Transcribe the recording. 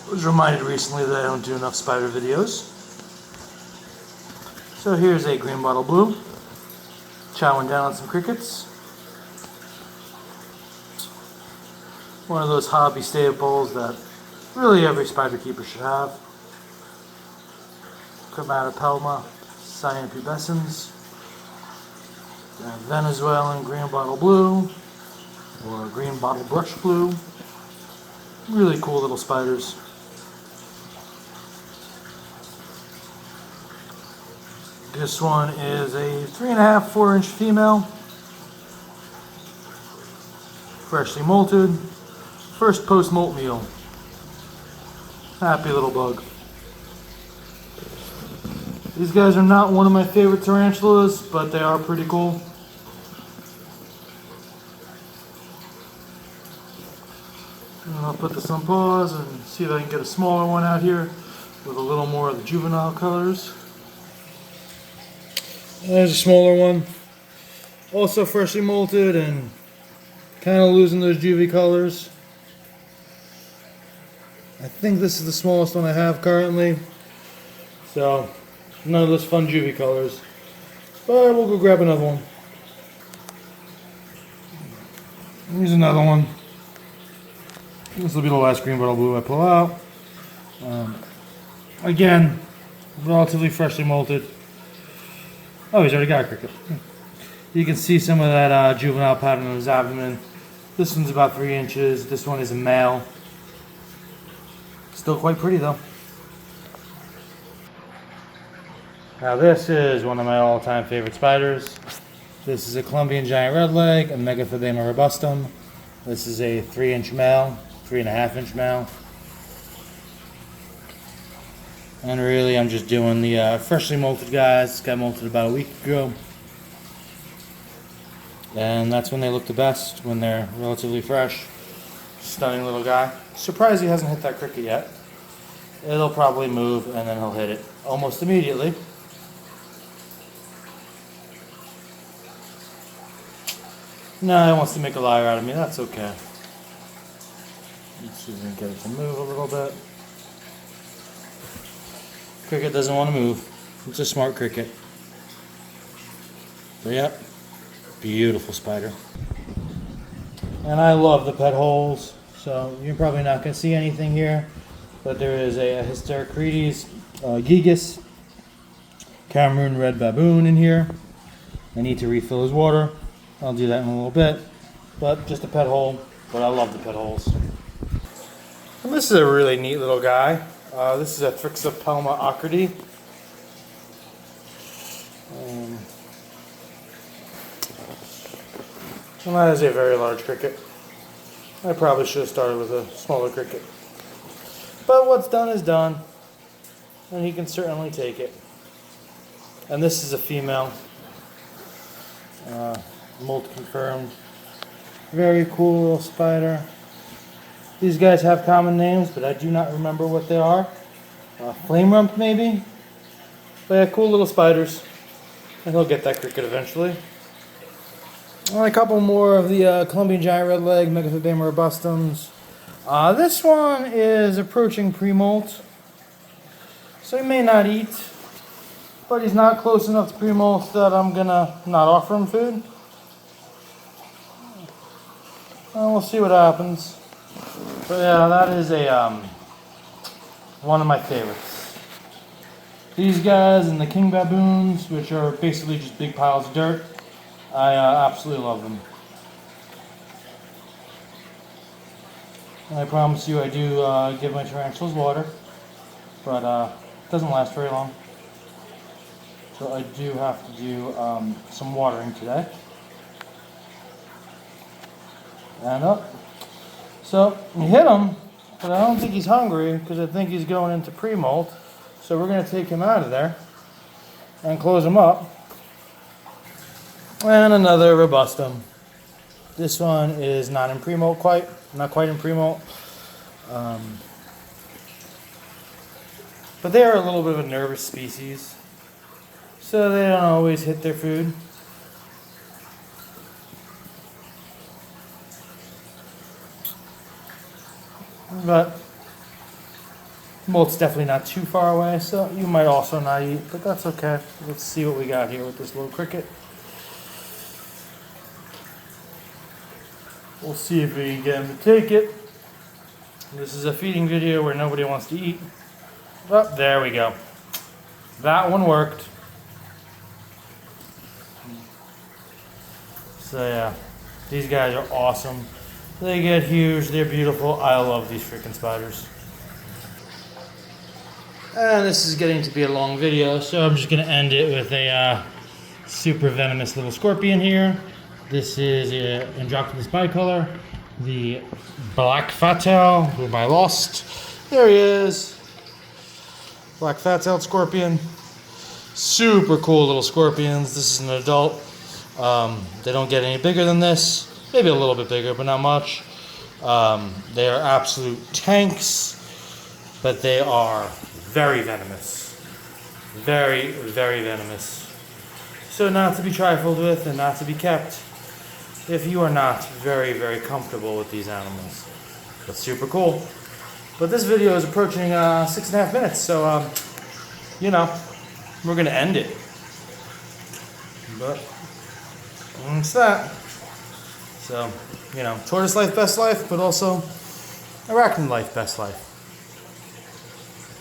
I was reminded recently that I don't do enough spider videos. So here's a green bottle blue, chowing down on some crickets. One of those hobby staples that really every spider keeper should have. Palma, cyan pubescens, Venezuelan green bottle blue, or green bottle brush blue. Really cool little spiders. This one is a 3.5, 4-inch female, freshly molted, first post-molt meal. Happy little bug. These guys are not one of my favorite tarantulas, but they are pretty cool. And I'll put this on pause and see if I can get a smaller one out here with a little more of the juvenile colors. There's a smaller one, also freshly molted and kind of losing those juvie colors. I think this is the smallest one I have currently, so none of those fun juvie colors, but we'll go grab another one. Here's another one. This will be the last green bottle blue I pull out. Again, relatively freshly molted. Oh, he's already got a cricket. You can see some of that juvenile pattern on his abdomen. This one's about 3 inches. This one is a male. Still quite pretty though. Now this is one of my all-time favorite spiders. This is a Colombian giant redleg, a Megaphobema robustum. This is a 3-inch male, 3.5-inch male. And really I'm just doing the freshly molted guys. This got molted about a week ago. And that's when they look the best, when they're relatively fresh. Stunning little guy. Surprised he hasn't hit that cricket yet. It'll probably move and then he'll hit it almost immediately. No, he wants to make a liar out of me. That's okay. Let's see if we can get it to move a little bit. Cricket doesn't want to move. It's a smart cricket. So yep, beautiful spider. And I love the pet holes. So you're probably not going to see anything here, but there is a Hysterocretes gigas Cameroon red baboon in here. I need to refill his water. I'll do that in a little bit, but just a pet hole. But I love the pet holes. And this is a really neat little guy. This is a Palma acridi. And that is a very large cricket. I probably should have started with a smaller cricket. But what's done is done, and he can certainly take it. And this is a female. Molt confirmed. Very cool little spider. These guys have common names, but I do not remember what they are. Flame rump, maybe? But yeah, cool little spiders. And he'll get that cricket eventually. And a couple more of the Colombian giant redleg, Megaphobema robustums. This one is approaching pre-molt. So he may not eat, but he's not close enough to pre-molt that I'm gonna not offer him food. And we'll see what happens. But yeah, that is a one of my favorites. These guys and the king baboons, which are basically just big piles of dirt, I absolutely love them. And I promise you I do give my tarantulas water, but it doesn't last very long. So I do have to do some watering today. And up. So we hit him, but I don't think he's hungry because I think he's going into pre-molt. So we're going to take him out of there and close him up. And another robustum. This one is not in pre-molt quite, not quite in pre-molt. But they are a little bit of a nervous species, so they don't always hit their food. But Well, it's definitely not too far away, so you might also not eat, but that's okay. Let's see what we got here with this little cricket. We'll see if we can get him to take it. This is a feeding video where nobody wants to eat. Oh, there we go. That one worked. So yeah, these guys are awesome. They get huge, they're beautiful. I love these freaking spiders. And this is getting to be a long video, so I'm just gonna end it with a super venomous little scorpion here. This is Androctonus bicolor, the black fattail, whom I lost. There he is. Black fat-tailed scorpion. Super cool little scorpions. This is an adult. They don't get any bigger than this. Maybe a little bit bigger, but not much. They are absolute tanks, but they are very venomous. Very, very venomous. So not to be trifled with and not to be kept if you are not very, very comfortable with these animals. But super cool. But this video is approaching 6.5 minutes, so you know, we're gonna end it. But that's that. So, you know, tortoise life, best life, but also arachnid life, best life.